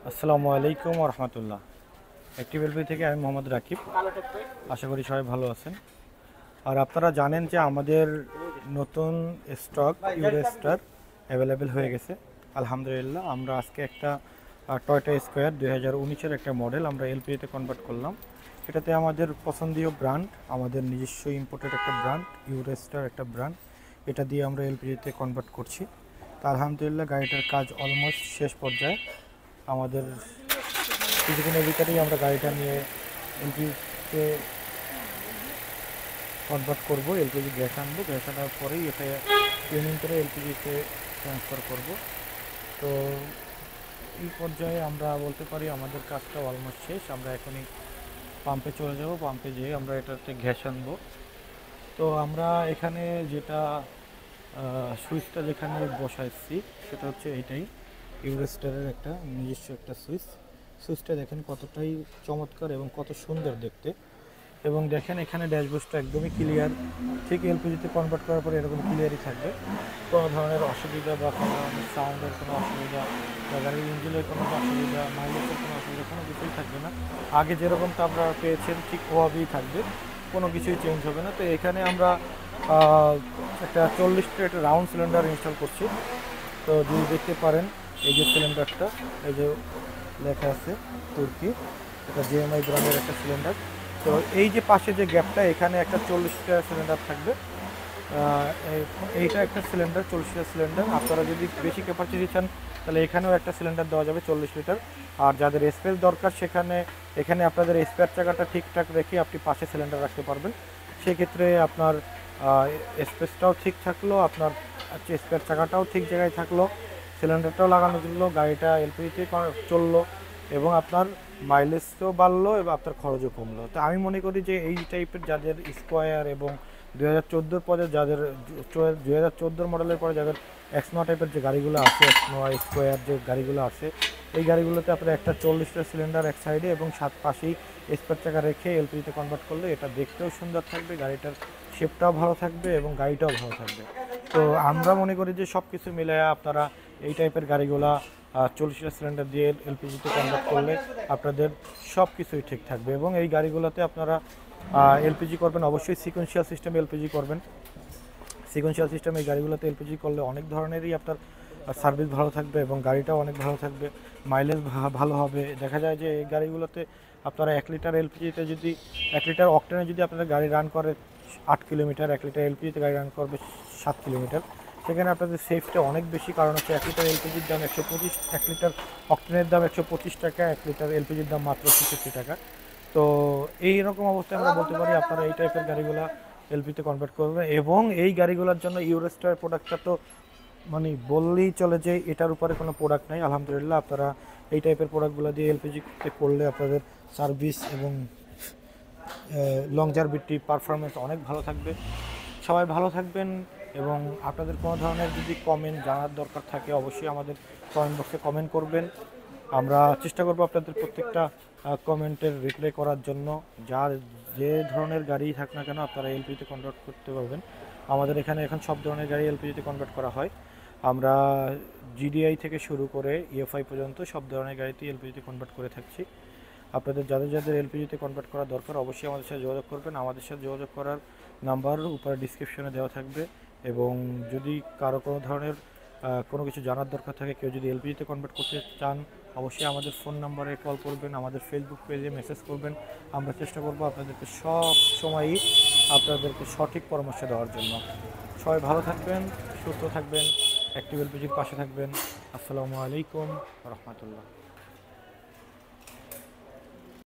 আসসালামু আলাইকুম রহমতুল্লাহ। Active LP থেকে আমি মোহাম্মদ রাকিব। আশা করি সবাই ভালো আছেন। আর আপনারা জানেন যে আমাদের নতুন স্টক ইউরেস্টার অ্যাভেলেবেল হয়ে গেছে আলহামদুলিল্লাহ। আমরা আজকে একটা টয়টা স্কোয়ার 2019-এর একটা মডেল আমরা এলপিজিতে কনভার্ট করলাম। এটাতে আমাদের পছন্দীয় ব্র্যান্ড, আমাদের নিজস্ব ইম্পোর্টেড একটা ব্র্যান্ড ইউরেস্টার একটা ব্র্যান্ড, এটা দিয়ে আমরা এলপিজিতে কনভার্ট করছি। তা আলহামদুলিল্লাহ গাড়িটার কাজ অলমোস্ট শেষ পর্যায়ে। আমাদের কিছুদিনের ভিতরেই আমরা গাড়িটা নিয়ে এলপিজিতে কনভার্ট করব। এলপিজি গ্যাস আনবো, গ্যাস আনার পরেই এটা ক্লিনিং করে এলপিজিতে ট্রান্সফার করব। তো এই পর্যায়ে আমরা বলতে পারি আমাদের কাজটা অলমোস্ট শেষ। আমরা এখনই পাম্পে চলে যাব, পাম্পে যেয়ে আমরা এটাতে গ্যাস আনবো। তো আমরা এখানে যেটা সুইচটা যেখানে বসাইছি সেটা হচ্ছে এইটাই ইউরেস্টারের একটা নিজস্ব একটা সুইচটা দেখেন কতটাই চমৎকার এবং কত সুন্দর দেখতে। এবং দেখেন এখানে ড্যাশবোর্ডটা একদমই ক্লিয়ার, ঠিক এলপিজিতে কনভার্ট করার পরে এরকম ক্লিয়ারই থাকবে। কোনো ধরনের অসুবিধা বা কোনো ধরনের সাউন্ডের কোনো অসুবিধা বা গাড়ির ইঞ্জিনের কোনো অসুবিধা, মাইলেজের কোনো অসুবিধা, কোনো কিছুই থাকবে না। আগে যেরকমটা আপনারা পেয়েছেন ঠিক ওভাবেই থাকবে, কোনো কিছুই চেঞ্জ হবে না। তো এখানে আমরা একটা 40 একটা রাউন্ড সিলিন্ডার ইনস্টল করছি। তো যদি দেখতে পারেন এই যে সিলিন্ডারটা, এই যে লেখা আছে তুর্কি, এটা জিএমআই ব্র্যান্ডের একটা সিলিন্ডার। তো এই যে পাশে যে গ্যাপটা, এখানে একটা 40টা সিলিন্ডার থাকবে। এইটা একটা সিলিন্ডার 40টা সিলিন্ডার। আপনারা যদি বেশি ক্যাপাসিটি চান তাহলে এখানেও একটা সিলিন্ডার দেওয়া যাবে 40 লিটার। আর যাদের স্পেস দরকার এখানে আপনাদের স্পেয়ার চাকাটা ঠিকঠাক রেখে আপনি পাশে সিলিন্ডার রাখতে পারবেন। সেক্ষেত্রে আপনার স্পেসটাও ঠিক থাকলো, আপনার স্পেয়ার চাকাটাও ঠিক জায়গায় থাকলো, সিলিন্ডারটাও লাগানো দিল, গাড়িটা এলপিজিতে চললো এবং আপনার মাইলেজও বাড়লো এবং আপনার খরচও কমলো। তো আমি মনে করি যে এই টাইপের যাদের স্কোয়ার এবং 2014 পরে যাদের 2014 মডেলের পরে যাদের এক্সনোয়া টাইপের যে গাড়িগুলো আছে, এক্সনোয়া স্কোয়ার যে গাড়িগুলো আছে, এই গাড়িগুলোতে আপনার একটা 40টা সিলিন্ডার এক সাইডে এবং 7 পাশেই স্পেয়ার চাকা রেখে এলপিজিতে কনভার্ট করলে এটা দেখতেও সুন্দর থাকবে, গাড়িটার শেপটাও ভালো থাকবে এবং গাড়িটাও ভালো থাকবে। তো আমরা মনে করি যে সব কিছু মিলে আপনারা এই টাইপের গাড়িগুলা 40টা সিলিন্ডার দিয়ে এলপিজিতে কনভার্ট করলে আপনাদের সব কিছুই ঠিক থাকবে। এবং এই গাড়িগুলোতে আপনারা এলপিজি করবেন অবশ্যই সিকোয়েন্সিয়াল সিস্টেমে এলপিজি করবেন। সিকোয়েন্সিয়াল সিস্টেমে এই গাড়িগুলোতে এলপিজি করলে অনেক ধরনেরই আপনার সার্ভিস ভালো থাকবে এবং গাড়িটাও অনেক ভালো থাকবে, মাইলেজ ভালো হবে। দেখা যায় যে এই গাড়িগুলোতে আপনারা 1 লিটার এলপিজিতে যদি 1 লিটার অকটেনে যদি আপনাদের গাড়ি রান করে 8 কিলোমিটার, 1 লিটার এলপিজিতে গাড়ি রান করবে 7 কিলোমিটার, সেখানে আপনাদের সেফটা অনেক বেশি। কারণ হচ্ছে 1 লিটার এলপিজির দাম 125, 1 লিটার অকটেনের দাম 125 টাকা, 1 লিটার এলপিজির দাম মাত্র 65 টাকা। তো এইরকম অবস্থায় আমরা বলতে পারি আপনারা এই টাইপের গাড়িগুলো এলপিতে কনভার্ট করবেন। এবং এই গাড়িগুলোর জন্য ইউরোস্টার প্রোডাক্টটা তো মানে বললেই চলে যে এটার উপরে কোনো প্রোডাক্ট নেই আলহামদুলিল্লাহ। আপনারা এই টাইপের প্রোডাক্টগুলো দিয়ে এলপিজিতে করলে আপনাদের সার্ভিস এবং লংজারভিটি পারফরমেন্স অনেক ভালো থাকবে। সবাই ভালো থাকবেন। এবং আপনাদের কোনো ধরনের যদি কমেন্ট জানার দরকার থাকে অবশ্যই আমাদের কমেন্ট বক্সে কমেন্ট করবেন। আমরা চেষ্টা করব আপনাদের প্রত্যেকটা কমেন্টের রিপ্লাই করার জন্য। যার যে ধরনের গাড়ি থাক না কেন আপনারা এলপিজিতে কনভার্ট করতে পারবেন। আমাদের এখানে এখন সব ধরনের গাড়ি এলপিজিতে কনভার্ট করা হয়। আমরা জিডিআই থেকে শুরু করে ইএফআই পর্যন্ত সব ধরনের গাড়িতে এলপিজিতে কনভার্ট করে থাকছি। আপনাদের যাদের যাদের এলপিজিতে কনভার্ট করা দরকার অবশ্যই আমাদের সাথে যোগাযোগ করবেন। আমাদের সাথে যোগাযোগ করার নাম্বার উপরে ডিসক্রিপশনে দেওয়া থাকবে। এবং যদি কারো কোনো ধরনের কোনো কিছু জানার দরকার থাকে, কেউ যদি এলপিজিতে কনভার্ট করতে চান অবশ্যই আমাদের ফোন নাম্বারে কল করবেন, আমাদের ফেসবুক পেজে মেসেজ করবেন। আমরা চেষ্টা করব আপনাদেরকে সব সময়ই আপনাদেরকে সঠিক পরামর্শ দেওয়ার জন্য। সবাই ভালো থাকবেন, সুস্থ থাকবেন, অ্যাক্টিভ এলপিজির পাশে থাকবেন। আসসালামু আলাইকুম রহমতুল্লাহ।